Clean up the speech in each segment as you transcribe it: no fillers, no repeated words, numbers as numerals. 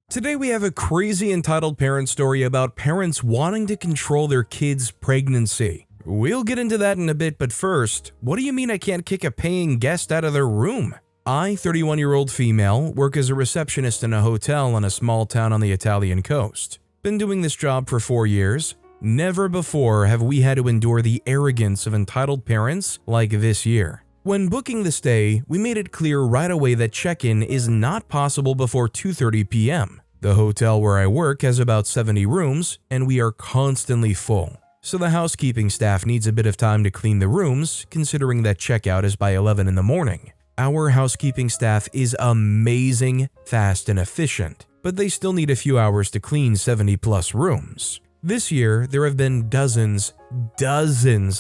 Today we have a crazy entitled parent story about parents wanting to control their kids' pregnancy. We'll get into that in a bit, but first, what do you mean I can't kick a paying guest out of their room? I, 31-year-old female, work as a receptionist in a hotel in a small town on the Italian coast. Been doing this job for 4 years. Never before have we had to endure the arrogance of entitled parents like this year. When booking the stay, we made it clear right away that check-in is not possible before 2:30 p.m. The hotel where I work has about 70 rooms, and we are constantly full. So the housekeeping staff needs a bit of time to clean the rooms, considering that checkout is by 11 in the morning. Our housekeeping staff is amazing, fast, and efficient, but they still need a few hours to clean 70+ rooms. This year, there have been dozens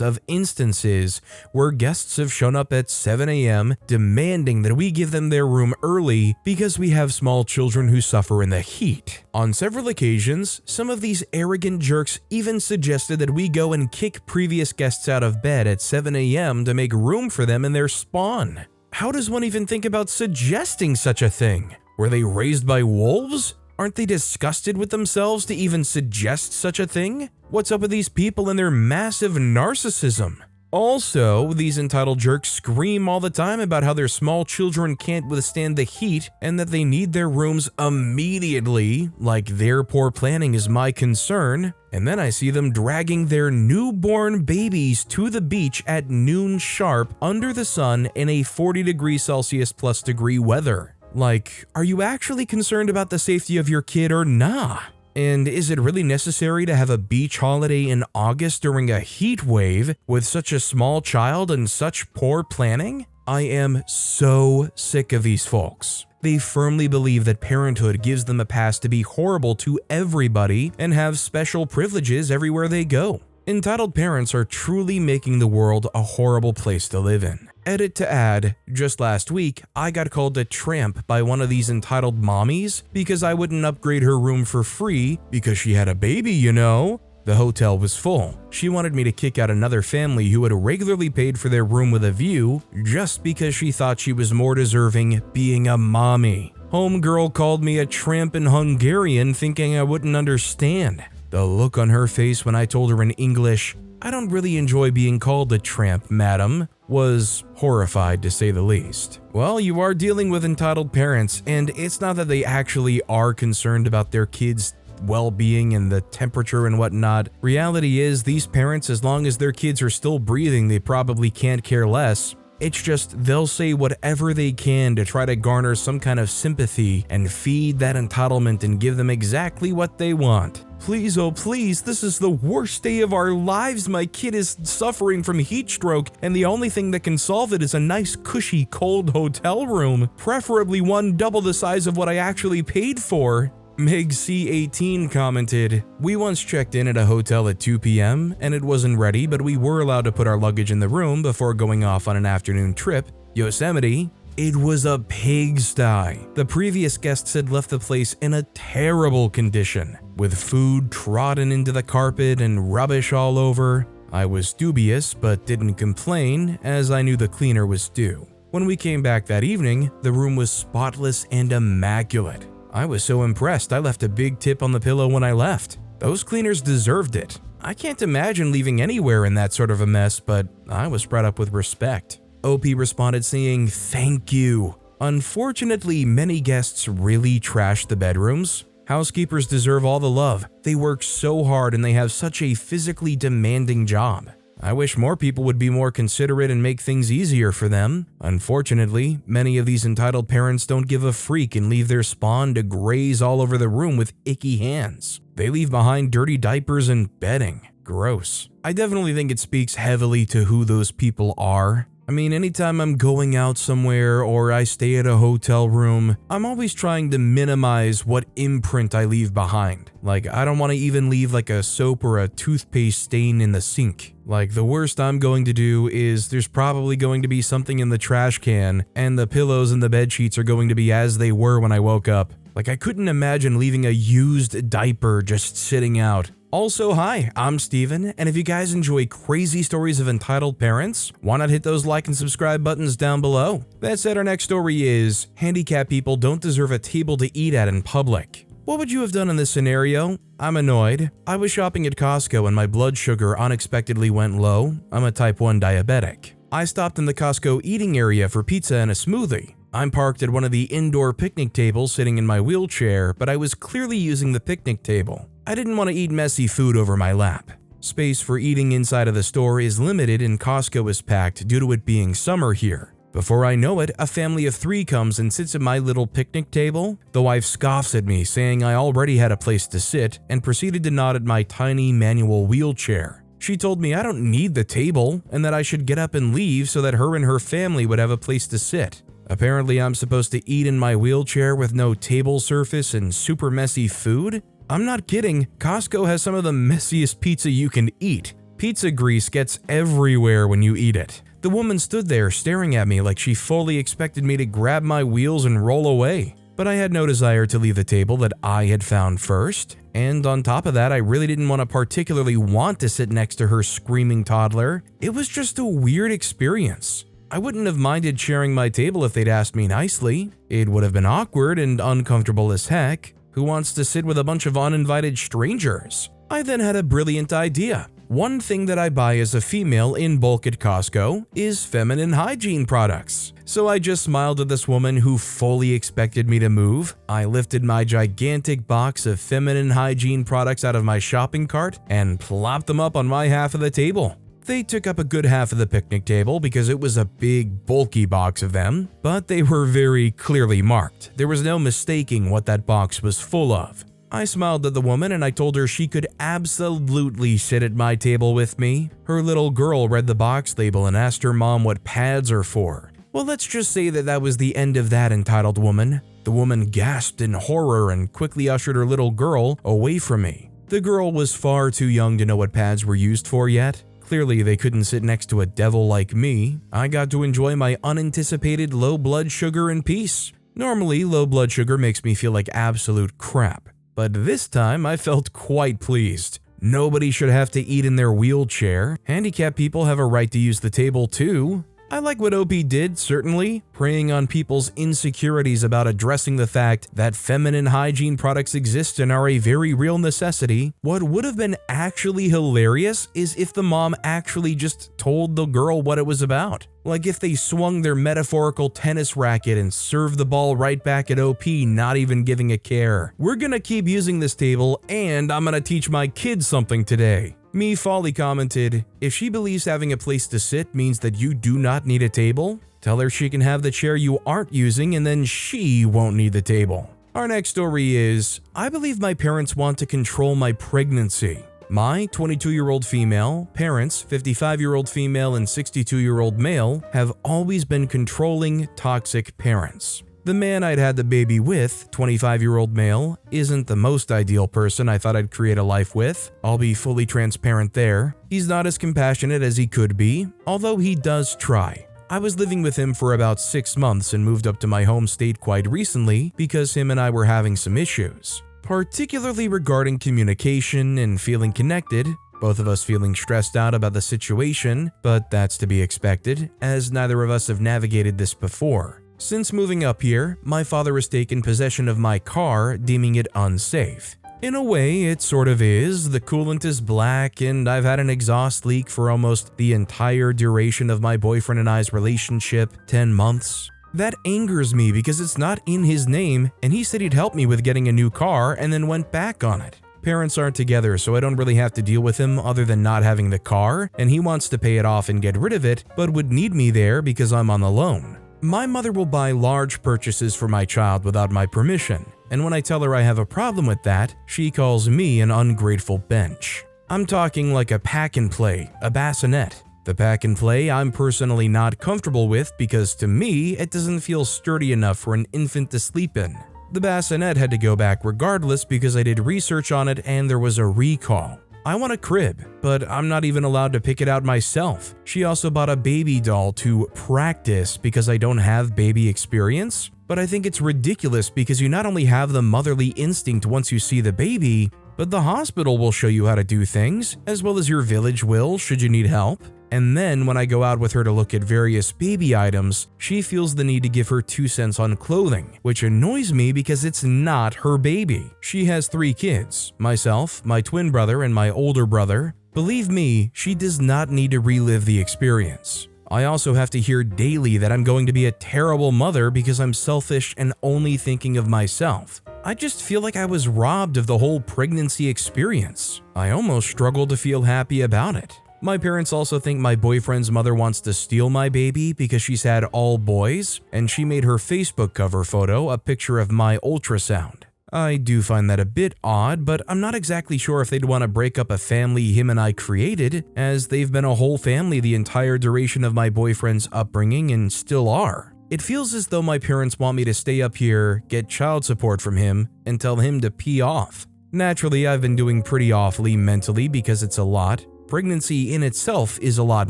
of instances where guests have shown up at 7 a.m. demanding that we give them their room early because we have small children who suffer in the heat. On several occasions, some of these arrogant jerks even suggested that we go and kick previous guests out of bed at 7 a.m. to make room for them in their spawn. How does one even think about suggesting such a thing? Were they raised by wolves? Aren't they disgusted with themselves to even suggest such a thing? What's up with these people and their massive narcissism? Also, these entitled jerks scream all the time about how their small children can't withstand the heat and that they need their rooms immediately, like their poor planning is my concern, and then I see them dragging their newborn babies to the beach at noon sharp under the sun in a 40°C+ degree weather. Like, are you actually concerned about the safety of your kid or nah? And is it really necessary to have a beach holiday in August during a heat wave with such a small child and such poor planning? I am so sick of these folks. They firmly believe that parenthood gives them a pass to be horrible to everybody and have special privileges everywhere they go. Entitled parents are truly making the world a horrible place to live in. Edit to add, just last week, I got called a tramp by one of these entitled mommies because I wouldn't upgrade her room for free because she had a baby, you know. The hotel was full. She wanted me to kick out another family who had regularly paid for their room with a view just because she thought she was more deserving being a mommy. Homegirl called me a tramp in Hungarian thinking I wouldn't understand. The look on her face when I told her in English, "I don't really enjoy being called a tramp, madam," was horrified to say the least. Well, you are dealing with entitled parents, and it's not that they actually are concerned about their kids' well-being and the temperature and whatnot. Reality is, these parents, as long as their kids are still breathing, they probably can't care less. It's just they'll say whatever they can to try to garner some kind of sympathy and feed that entitlement and give them exactly what they want. Please, oh please, this is the worst day of our lives. My kid is suffering from heat stroke, and the only thing that can solve it is a nice, cushy, cold hotel room, preferably one double the size of what I actually paid for. Meg C18 commented, "We once checked in at a hotel at 2 p.m. and it wasn't ready, but we were allowed to put our luggage in the room before going off on an afternoon trip. Yosemite, it was a pigsty. The previous guests had left the place in a terrible condition, with food trodden into the carpet and rubbish all over. I was dubious, but didn't complain, as I knew the cleaner was due. When we came back that evening, the room was spotless and immaculate. I was so impressed I left a big tip on the pillow when I left. Those cleaners deserved it. I can't imagine leaving anywhere in that sort of a mess, but I was brought up with respect." OP responded saying, "Thank you. Unfortunately, many guests really trash the bedrooms. Housekeepers deserve all the love. They work so hard and they have such a physically demanding job. I wish more people would be more considerate and make things easier for them. Unfortunately, many of these entitled parents don't give a freak and leave their spawn to graze all over the room with icky hands. They leave behind dirty diapers and bedding. Gross." I definitely think it speaks heavily to who those people are. I mean, anytime I'm going out somewhere or I stay at a hotel room, I'm always trying to minimize what imprint I leave behind. Like, I don't want to even leave like a soap or a toothpaste stain in the sink. Like, the worst I'm going to do is there's probably going to be something in the trash can and the pillows and the bed sheets are going to be as they were when I woke up. Like, I couldn't imagine leaving a used diaper just sitting out. Also, hi, I'm Steven, and if you guys enjoy crazy stories of entitled parents, why not hit those like and subscribe buttons down below? That said, our next story is, Handicap people don't deserve a table to eat at in public. What would you have done in this scenario? I'm annoyed. I was shopping at Costco and my blood sugar unexpectedly went low. I'm a type 1 diabetic. I stopped in the Costco eating area for pizza and a smoothie. I'm parked at one of the indoor picnic tables sitting in my wheelchair, but I was clearly using the picnic table. I didn't want to eat messy food over my lap. Space for eating inside of the store is limited and Costco is packed due to it being summer here. Before I know it, a family of 3 comes and sits at my little picnic table. The wife scoffs at me, saying I already had a place to sit, and proceeded to nod at my tiny manual wheelchair. She told me I don't need the table and that I should get up and leave so that her and her family would have a place to sit. Apparently, I'm supposed to eat in my wheelchair with no table surface and super messy food? I'm not kidding, Costco has some of the messiest pizza you can eat. Pizza grease gets everywhere when you eat it. The woman stood there staring at me like she fully expected me to grab my wheels and roll away. But I had no desire to leave the table that I had found first. And on top of that, I really didn't particularly want to sit next to her screaming toddler. It was just a weird experience. I wouldn't have minded sharing my table if they'd asked me nicely. It would have been awkward and uncomfortable as heck. Who wants to sit with a bunch of uninvited strangers? I then had a brilliant idea. One thing that I buy as a female in bulk at Costco is feminine hygiene products. So I just smiled at this woman who fully expected me to move. I lifted my gigantic box of feminine hygiene products out of my shopping cart and plopped them up on my half of the table. They took up a good half of the picnic table because it was a big, bulky box of them, but they were very clearly marked. There was no mistaking what that box was full of. I smiled at the woman and I told her she could absolutely sit at my table with me. Her little girl read the box label and asked her mom what pads are for. Well, let's just say that was the end of that entitled woman. The woman gasped in horror and quickly ushered her little girl away from me. The girl was far too young to know what pads were used for yet. Clearly, they couldn't sit next to a devil like me. I got to enjoy my unanticipated low blood sugar in peace. Normally, low blood sugar makes me feel like absolute crap. But this time, I felt quite pleased. Nobody should have to eat in their wheelchair. Handicapped people have a right to use the table too. I like what OP did, certainly, preying on people's insecurities about addressing the fact that feminine hygiene products exist and are a very real necessity. What would have been actually hilarious is if the mom actually just told the girl what it was about. Like if they swung their metaphorical tennis racket and served the ball right back at OP, not even giving a care. We're gonna keep using this table and I'm gonna teach my kids something today. Me Folly commented, if she believes having a place to sit means that you do not need a table, tell her she can have the chair you aren't using and then she won't need the table. Our next story is, I believe my parents want to control my pregnancy. My 22-year-old female, parents, 55-year-old female and 62-year-old male, have always been controlling, toxic parents. The man I'd had the baby with, 25-year-old male, isn't the most ideal person I thought I'd create a life with. I'll be fully transparent there. He's not as compassionate as he could be, although he does try. I was living with him for about 6 months and moved up to my home state quite recently because him and I were having some issues, particularly regarding communication and feeling connected. Both of us feeling stressed out about the situation, but that's to be expected, as neither of us have navigated this before. Since moving up here, my father has taken possession of my car, deeming it unsafe. In a way, it sort of is. The coolant is black, and I've had an exhaust leak for almost the entire duration of my boyfriend and I's relationship, 10 months. That angers me because it's not in his name, and he said he'd help me with getting a new car and then went back on it. Parents aren't together, so I don't really have to deal with him other than not having the car, and he wants to pay it off and get rid of it, but would need me there because I'm on the loan. My mother will buy large purchases for my child without my permission, and when I tell her I have a problem with that, she calls me an ungrateful bench. I'm talking like a pack and play, a bassinet. The pack and play I'm personally not comfortable with because to me, it doesn't feel sturdy enough for an infant to sleep in. The bassinet had to go back regardless because I did research on it and there was a recall. I want a crib, but I'm not even allowed to pick it out myself. She also bought a baby doll to practice because I don't have baby experience, but I think it's ridiculous because you not only have the motherly instinct once you see the baby, but the hospital will show you how to do things, as well as your village will should you need help. And then when I go out with her to look at various baby items, she feels the need to give her 2 cents on clothing, which annoys me because it's not her baby. She has 3 kids, myself, my twin brother, and my older brother. Believe me, she does not need to relive the experience. I also have to hear daily that I'm going to be a terrible mother because I'm selfish and only thinking of myself. I just feel like I was robbed of the whole pregnancy experience. I almost struggle to feel happy about it. My parents also think my boyfriend's mother wants to steal my baby because she's had all boys, and she made her Facebook cover photo a picture of my ultrasound. I do find that a bit odd, but I'm not exactly sure if they'd want to break up a family him and I created, as they've been a whole family the entire duration of my boyfriend's upbringing and still are. It feels as though my parents want me to stay up here, get child support from him, and tell him to pee off. Naturally, I've been doing pretty awfully mentally because it's a lot. Pregnancy in itself is a lot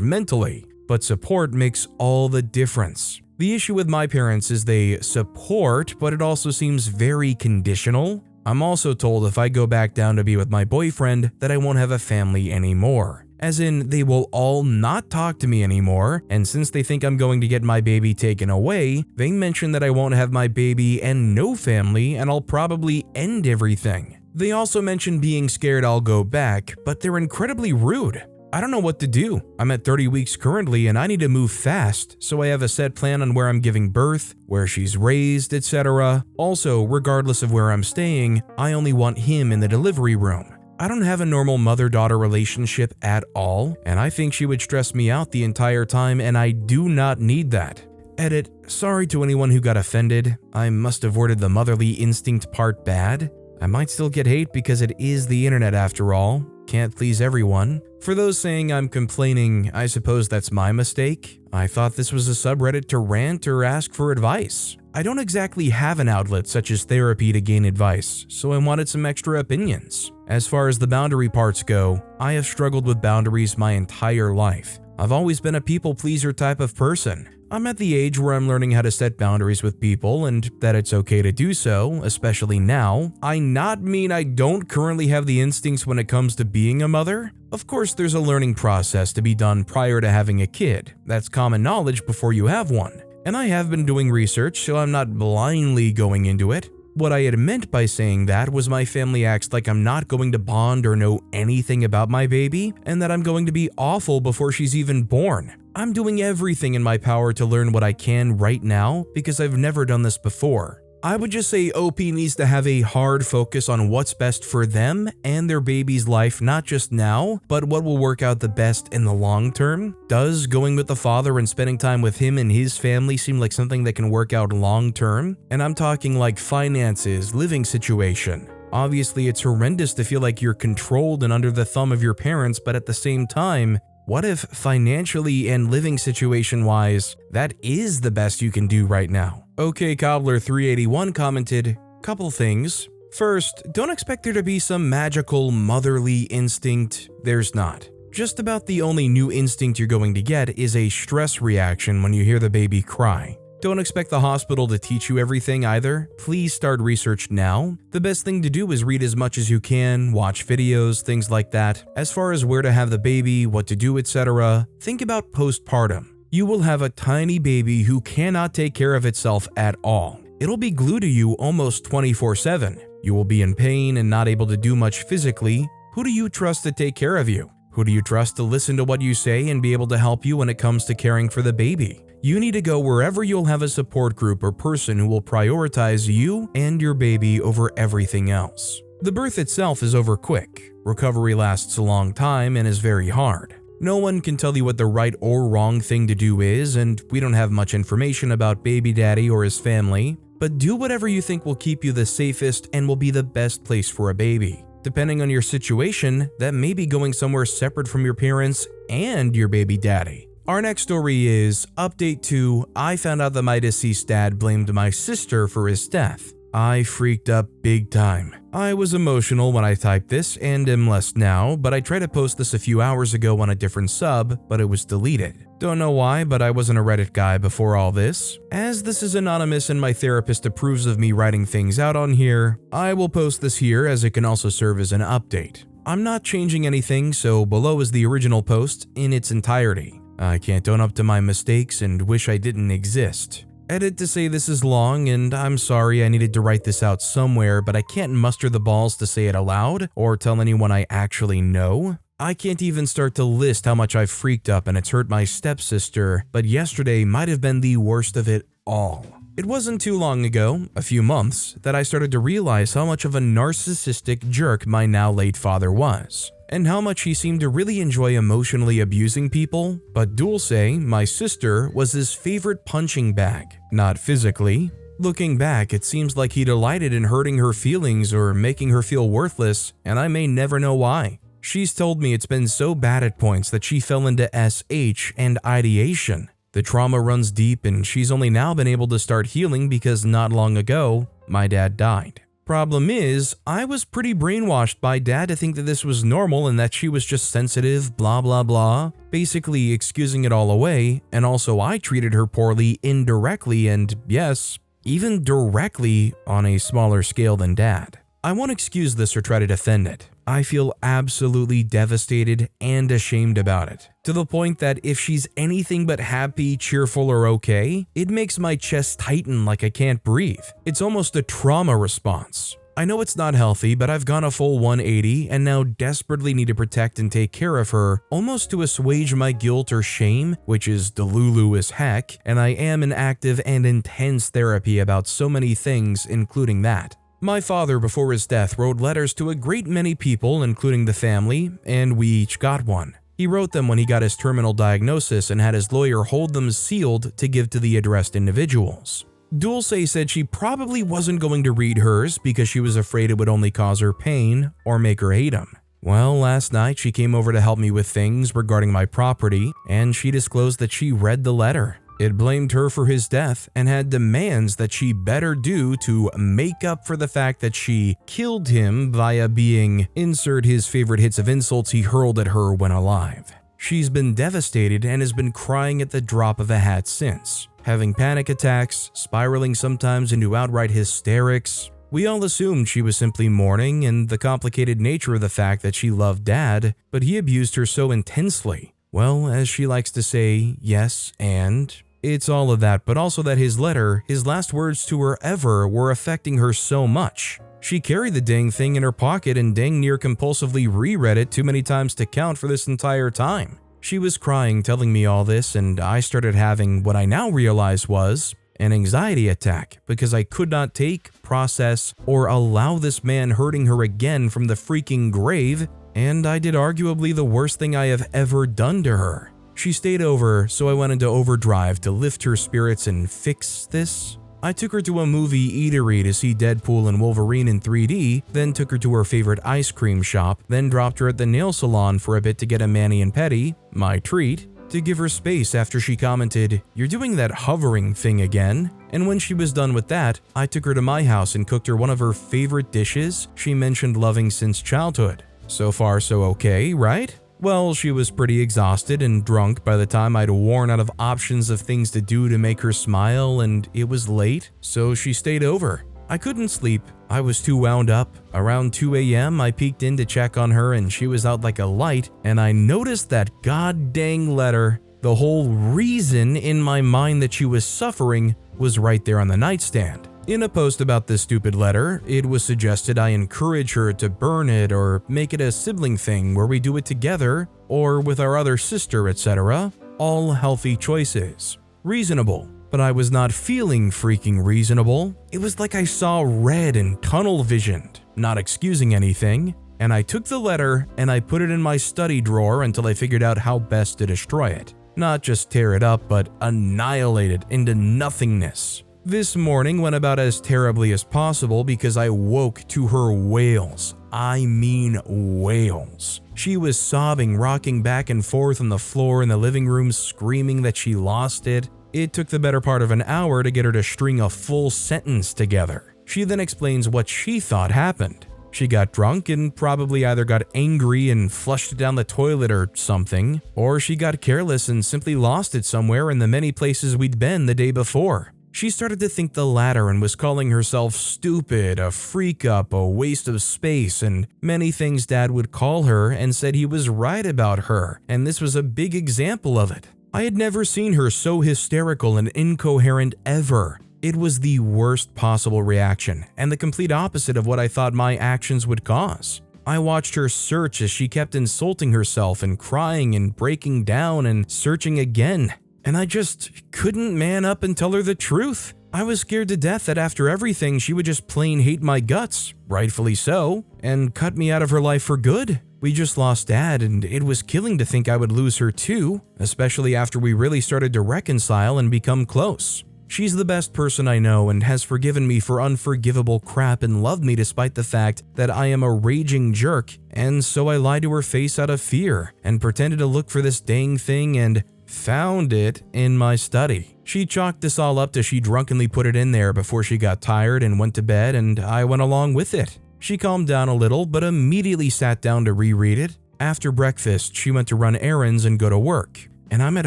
mentally, but support makes all the difference. The issue with my parents is they support, but it also seems very conditional. I'm also told if I go back down to be with my boyfriend that I won't have a family anymore. As in, they will all not talk to me anymore, and since they think I'm going to get my baby taken away, they mention that I won't have my baby and no family, and I'll probably end everything. They also mention being scared I'll go back, but they're incredibly rude. I don't know what to do. I'm at 30 weeks currently and I need to move fast, so I have a set plan on where I'm giving birth, where she's raised, etc. Also, regardless of where I'm staying, I only want him in the delivery room. I don't have a normal mother-daughter relationship at all, and I think she would stress me out the entire time, and I do not need that. Edit, sorry to anyone who got offended. I must have worded the motherly instinct part bad. I might still get hate because it is the internet after all. Can't please everyone. For those saying I'm complaining, I suppose that's my mistake. I thought this was a subreddit to rant or ask for advice. I don't exactly have an outlet such as therapy to gain advice, so I wanted some extra opinions. As far as the boundary parts go, I have struggled with boundaries my entire life. I've always been a people pleaser type of person. I'm at the age where I'm learning how to set boundaries with people and that it's okay to do so, especially now. I not mean I don't currently have the instincts when it comes to being a mother. Of course, there's a learning process to be done prior to having a kid. That's common knowledge before you have one. And I have been doing research, so I'm not blindly going into it. What I had meant by saying that was my family acts like I'm not going to bond or know anything about my baby, and that I'm going to be awful before she's even born. I'm doing everything in my power to learn what I can right now because I've never done this before. I would just say OP needs to have a hard focus on what's best for them and their baby's life, not just now, but what will work out the best in the long term. Does going with the father and spending time with him and his family seem like something that can work out long term? And I'm talking like finances, living situation. Obviously, it's horrendous to feel like you're controlled and under the thumb of your parents, but at the same time, what if financially and living situation-wise, that is the best you can do right now? Okay, Cobbler381 commented, couple things. First, don't expect there to be some magical motherly instinct. There's not. Just about the only new instinct you're going to get is a stress reaction when you hear the baby cry. Don't expect the hospital to teach you everything either. Please start research now. The best thing to do is read as much as you can, watch videos, things like that. As far as where to have the baby, what to do, etc., think about postpartum. You will have a tiny baby who cannot take care of itself at all. It'll be glued to you almost 24/7. You will be in pain and not able to do much physically. Who do you trust to take care of you? Who do you trust to listen to what you say and be able to help you when it comes to caring for the baby? You need to go wherever you'll have a support group or person who will prioritize you and your baby over everything else. The birth itself is over quick. Recovery lasts a long time and is very hard. No one can tell you what the right or wrong thing to do is, and we don't have much information about baby daddy or his family, but do whatever you think will keep you the safest and will be the best place for a baby. Depending on your situation, that may be going somewhere separate from your parents and your baby daddy. Our next story is Update 2. I found out that my deceased dad blamed my sister for his death. I freaked up big time. I was emotional when I typed this and am less now, but I tried to post this a few hours ago on a different sub, but it was deleted. Don't know why, but I wasn't a Reddit guy before all this. As this is anonymous and my therapist approves of me writing things out on here, I will post this here as it can also serve as an update. I'm not changing anything, so below is the original post in its entirety. I can't own up to my mistakes and wish I didn't exist. Edit to say this is long, and I'm sorry I needed to write this out somewhere, but I can't muster the balls to say it aloud or tell anyone I actually know. I can't even start to list how much I've freaked up and it's hurt my stepsister, but yesterday might have been the worst of it all. It wasn't too long ago, a few months, that I started to realize how much of a narcissistic jerk my now late father was, and how much he seemed to really enjoy emotionally abusing people, but Dulce, my sister, was his favorite punching bag, not physically. Looking back, it seems like he delighted in hurting her feelings or making her feel worthless, and I may never know why. She's told me it's been so bad at points that she fell into SH and ideation. The trauma runs deep and she's only now been able to start healing because not long ago, my dad died. Problem is, I was pretty brainwashed by dad to think that this was normal and that she was just sensitive, blah blah blah, basically excusing it all away, and also I treated her poorly indirectly and, yes, even directly on a smaller scale than dad. I won't excuse this or try to defend it. I feel absolutely devastated and ashamed about it, to the point that if she's anything but happy, cheerful, or okay, it makes my chest tighten like I can't breathe. It's almost a trauma response. I know it's not healthy, but I've gone a full 180 and now desperately need to protect and take care of her, almost to assuage my guilt or shame, which is delulu as heck, and I am in active and intense therapy about so many things, including that. My father, before his death, wrote letters to a great many people, including the family, and we each got one. He wrote them when he got his terminal diagnosis and had his lawyer hold them sealed to give to the addressed individuals. Dulce said she probably wasn't going to read hers because she was afraid it would only cause her pain or make her hate him. Well, last night she came over to help me with things regarding my property, and she disclosed that she read the letter. It blamed her for his death and had demands that she better do to make up for the fact that she killed him via being insert his favorite hits of insults he hurled at her when alive. She's been devastated and has been crying at the drop of a hat since, having panic attacks, spiraling sometimes into outright hysterics. We all assumed she was simply mourning and the complicated nature of the fact that she loved Dad, but he abused her so intensely. Well, as she likes to say, yes, and it's all of that, but also that his letter, his last words to her ever, were affecting her so much. She carried the dang thing in her pocket and dang near compulsively reread it too many times to count for this entire time. She was crying telling me all this, and I started having what I now realize was an anxiety attack because I could not take, process, or allow this man hurting her again from the freaking grave, and I did arguably the worst thing I have ever done to her. She stayed over, so I went into overdrive to lift her spirits and fix this. I took her to a movie eatery to see Deadpool and Wolverine in 3D, then took her to her favorite ice cream shop, then dropped her at the nail salon for a bit to get a mani-pedi, my treat, to give her space after she commented, "You're doing that hovering thing again." And when she was done with that, I took her to my house and cooked her one of her favorite dishes she mentioned loving since childhood. So far so okay, right? Well, she was pretty exhausted and drunk by the time I'd worn out of options of things to do to make her smile, and it was late, so she stayed over. I couldn't sleep. I was too wound up. Around 2 a.m., I peeked in to check on her and she was out like a light, and I noticed that god dang letter. The whole reason in my mind that she was suffering was right there on the nightstand. In a post about this stupid letter, it was suggested I encourage her to burn it or make it a sibling thing where we do it together or with our other sister, etc. All healthy choices. Reasonable. But I was not feeling freaking reasonable. It was like I saw red and tunnel visioned, not excusing anything. And I took the letter and I put it in my study drawer until I figured out how best to destroy it. Not just tear it up, but annihilate it into nothingness. This morning went about as terribly as possible because I woke to her wails. I mean wails. She was sobbing, rocking back and forth on the floor in the living room, screaming that she lost it. It took the better part of an hour to get her to string a full sentence together. She then explains what she thought happened. She got drunk and probably either got angry and flushed it down the toilet or something, or she got careless and simply lost it somewhere in the many places we'd been the day before. She started to think the latter and was calling herself stupid, a freak up, a waste of space, and many things Dad would call her, and said he was right about her, and this was a big example of it. I had never seen her so hysterical and incoherent ever. It was the worst possible reaction, and the complete opposite of what I thought my actions would cause. I watched her search as she kept insulting herself and crying and breaking down and searching again. And I just couldn't man up and tell her the truth. I was scared to death that after everything she would just plain hate my guts, rightfully so, and cut me out of her life for good. We just lost Dad, and it was killing to think I would lose her too, especially after we really started to reconcile and become close. She's the best person I know and has forgiven me for unforgivable crap and loved me despite the fact that I am a raging jerk, and so I lied to her face out of fear and pretended to look for this dang thing and found it in my study. She chalked this all up to she drunkenly put it in there before she got tired and went to bed, and I went along with it. She calmed down a little but immediately sat down to reread it. After breakfast, she went to run errands and go to work, and I'm at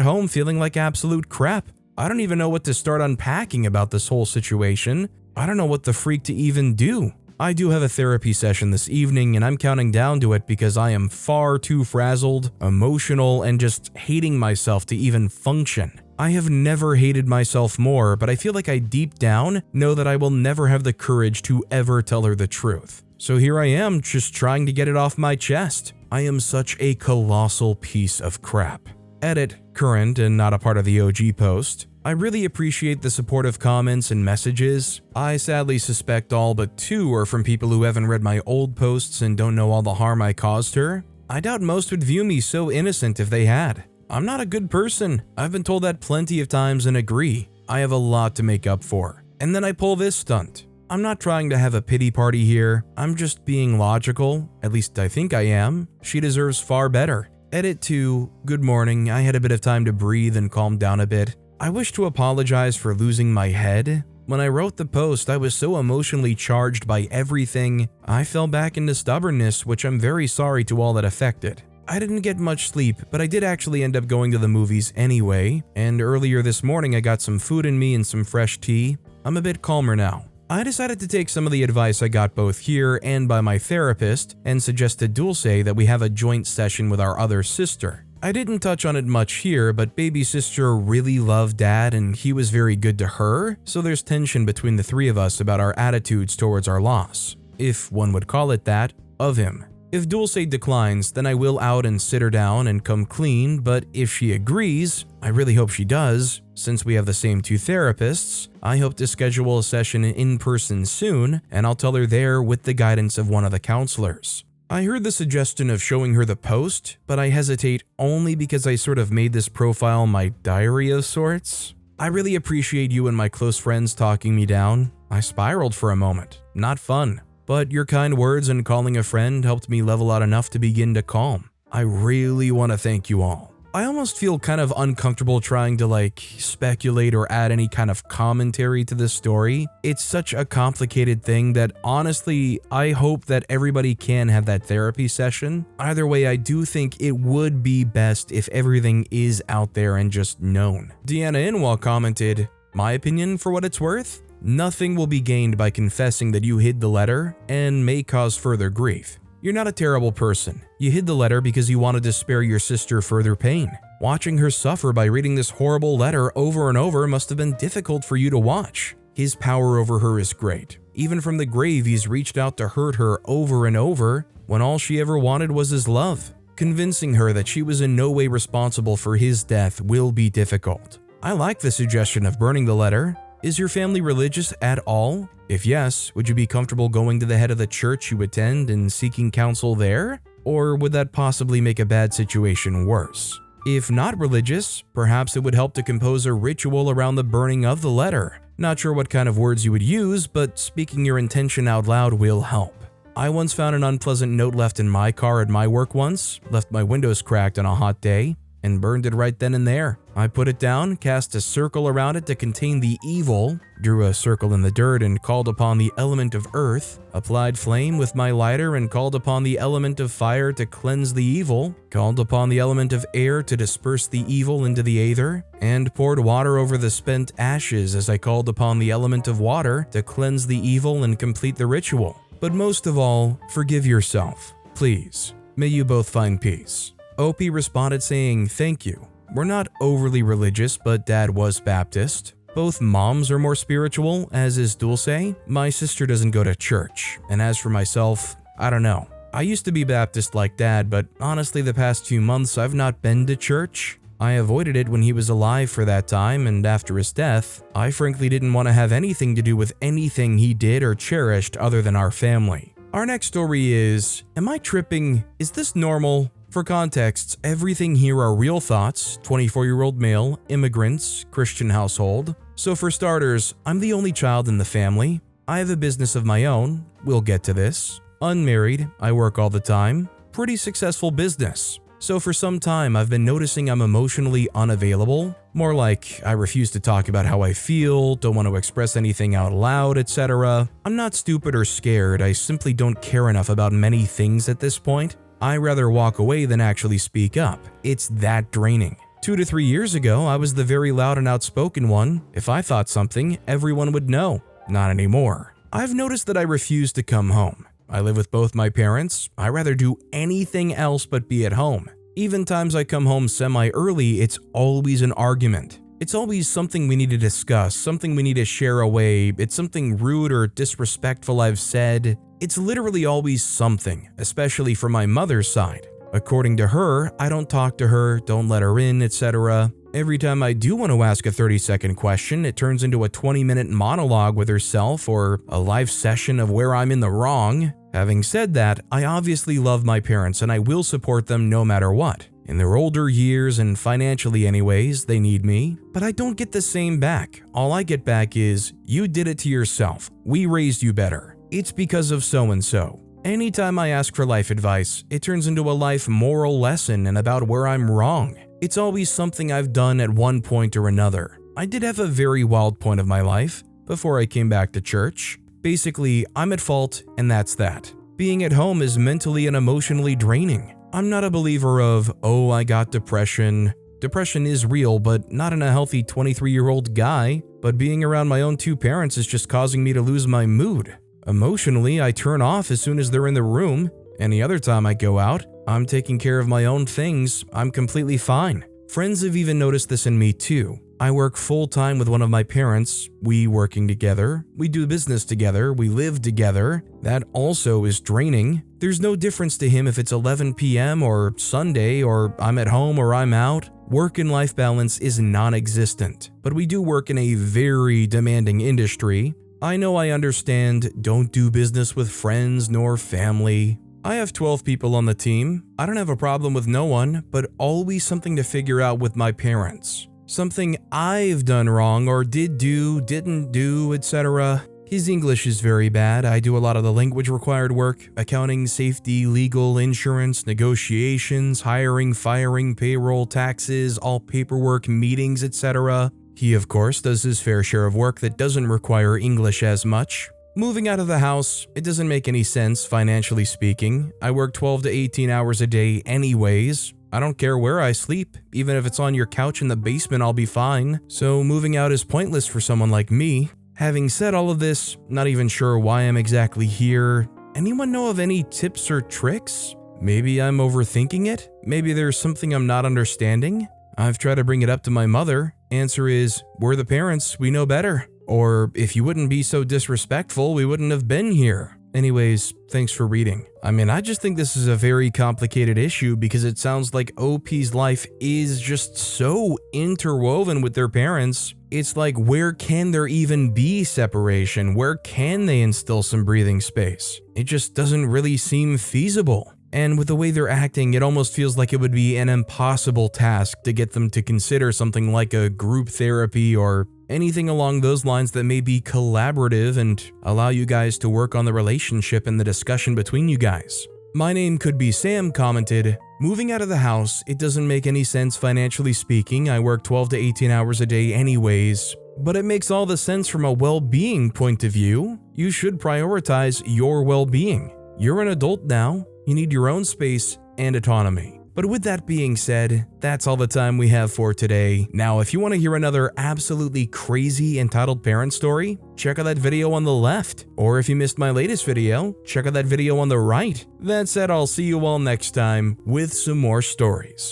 home feeling like absolute crap. I don't even know what to start unpacking about this whole situation. I don't know what the freak to even do. I do have a therapy session this evening, and I'm counting down to it because I am far too frazzled, emotional, and just hating myself to even function. I have never hated myself more, but I feel like I deep down know that I will never have the courage to ever tell her the truth. So here I am, just trying to get it off my chest. I am such a colossal piece of crap. Edit, current and not a part of the OG post. I really appreciate the supportive comments and messages. I sadly suspect all but 2 are from people who haven't read my old posts and don't know all the harm I caused her. I doubt most would view me so innocent if they had. I'm not a good person. I've been told that plenty of times and agree. I have a lot to make up for. And then I pull this stunt. I'm not trying to have a pity party here. I'm just being logical. At least I think I am. She deserves far better. Edit 2. Good morning. I had a bit of time to breathe and calm down a bit. I wish to apologize for losing my head. When I wrote the post, I was so emotionally charged by everything, I fell back into stubbornness, which I'm very sorry to all that affected. I didn't get much sleep, but I did actually end up going to the movies anyway, and earlier this morning I got some food in me and some fresh tea. I'm a bit calmer now. I decided to take some of the advice I got both here and by my therapist and suggested Dulce that we have a joint session with our other sister. I didn't touch on it much here, but baby sister really loved Dad and he was very good to her, so there's tension between the 3 of us about our attitudes towards our loss, if one would call it that, of him. If Dulce declines, then I will out and sit her down and come clean, but if she agrees, I really hope she does, since we have the same 2 therapists, I hope to schedule a session in person soon, and I'll tell her there with the guidance of one of the counselors. I heard the suggestion of showing her the post, but I hesitate only because I sort of made this profile my diary of sorts. I really appreciate you and my close friends talking me down. I spiraled for a moment. Not fun. But your kind words and calling a friend helped me level out enough to begin to calm. I really want to thank you all. I almost feel kind of uncomfortable trying to speculate or add any kind of commentary to this story. It's such a complicated thing that honestly, I hope that everybody can have that therapy session. Either way, I do think it would be best if everything is out there and just known. Deanna Inwall commented, "My opinion for what it's worth? Nothing will be gained by confessing that you hid the letter and may cause further grief. You're not a terrible person. You hid the letter because you wanted to spare your sister further pain. Watching her suffer by reading this horrible letter over and over must have been difficult for you to watch. His power over her is great. Even from the grave, he's reached out to hurt her over and over when all she ever wanted was his love. Convincing her that she was in no way responsible for his death will be difficult. I like the suggestion of burning the letter. Is your family religious at all? If yes, would you be comfortable going to the head of the church you attend and seeking counsel there? Or would that possibly make a bad situation worse? If not religious, perhaps it would help to compose a ritual around the burning of the letter. Not sure what kind of words you would use, but speaking your intention out loud will help. I once found an unpleasant note left in my car at my work once, left my windows cracked on a hot day, and burned it right then and there. I put it down, cast a circle around it to contain the evil, drew a circle in the dirt and called upon the element of earth, applied flame with my lighter and called upon the element of fire to cleanse the evil, called upon the element of air to disperse the evil into the aether, and poured water over the spent ashes as I called upon the element of water to cleanse the evil and complete the ritual. But most of all, forgive yourself, please. May you both find peace. OP responded saying, "Thank you. We're not overly religious, but Dad was Baptist. Both moms are more spiritual, as is Dulce. My sister doesn't go to church. And as for myself, I don't know. I used to be Baptist like Dad, but honestly the past few months I've not been to church. I avoided it when he was alive for that time, and after his death, I frankly didn't want to have anything to do with anything he did or cherished other than our family." Our next story is, am I tripping? Is this normal? For context, everything here are real thoughts, 24-year-old male, immigrants, Christian household. So for starters, I'm the only child in the family. I have a business of my own, we'll get to this. Unmarried, I work all the time. Pretty successful business. So for some time, I've been noticing I'm emotionally unavailable. More like, I refuse to talk about how I feel, don't want to express anything out loud, etc. I'm not stupid or scared, I simply don't care enough about many things at this point. I rather walk away than actually speak up. It's that draining. 2 to 3 years ago, I was the very loud and outspoken one. If I thought something, everyone would know. Not anymore. I've noticed that I refuse to come home. I live with both my parents. I rather do anything else but be at home. Even times I come home semi-early, it's always an argument. It's always something we need to discuss, something we need to share away, it's something rude or disrespectful I've said. It's literally always something, especially from my mother's side. According to her, I don't talk to her, don't let her in, etc. Every time I do want to ask a 30-second question, it turns into a 20-minute monologue with herself or a live session of where I'm in the wrong. Having said that, I obviously love my parents and I will support them no matter what. In their older years and financially anyways, they need me, but I don't get the same back. All I get back is, you did it to yourself. We raised you better. It's because of so-and-so. Anytime I ask for life advice, it turns into a life moral lesson and about where I'm wrong. It's always something I've done at one point or another. I did have a very wild point of my life before I came back to church. Basically, I'm at fault and that's that. Being at home is mentally and emotionally draining. I'm not a believer of, oh, I got depression. Depression is real, but not in a healthy 23-year-old guy. But being around my own 2 parents is just causing me to lose my mood. Emotionally, I turn off as soon as they're in the room. Any other time I go out, I'm taking care of my own things. I'm completely fine. Friends have even noticed this in me too. I work full-time with one of my parents. We working together. We do business together. We live together. That also is draining. There's no difference to him if it's 11 p.m. or Sunday or I'm at home or I'm out. Work and life balance is non-existent. But we do work in a very demanding industry. I know I understand, don't do business with friends nor family. I have 12 people on the team. I don't have a problem with no one, but always something to figure out with my parents. Something I've done wrong or did do, didn't do, etc. His English is very bad. I do a lot of the language required work, accounting, safety, legal, insurance, negotiations, hiring, firing, payroll, taxes, all paperwork, meetings, etc. He, of course, does his fair share of work that doesn't require English as much. Moving out of the house, it doesn't make any sense financially speaking. I work 12 to 18 hours a day anyways. I don't care where I sleep. Even if it's on your couch in the basement, I'll be fine. So moving out is pointless for someone like me. Having said all of this, not even sure why I'm exactly here. Anyone know of any tips or tricks? Maybe I'm overthinking it? Maybe there's something I'm not understanding? I've tried to bring it up to my mother. Answer is, we're the parents, we know better. Or, if you wouldn't be so disrespectful, we wouldn't have been here. Anyways, thanks for reading. I just think this is a very complicated issue because it sounds like OP's life is just so interwoven with their parents. It's like, where can there even be separation? Where can they instill some breathing space? It just doesn't really seem feasible. And with the way they're acting, it almost feels like it would be an impossible task to get them to consider something like a group therapy or anything along those lines that may be collaborative and allow you guys to work on the relationship and the discussion between you guys. My Name Could Be Sam commented, moving out of the house, it doesn't make any sense financially speaking. I work 12 to 18 hours a day anyways. But it makes all the sense from a well-being point of view. You should prioritize your well-being. You're an adult now. You need your own space and autonomy. But with that being said, that's all the time we have for today. Now, if you want to hear another absolutely crazy entitled parent story, check out that video on the left. Or if you missed my latest video, check out that video on the right. That said, I'll see you all next time with some more stories.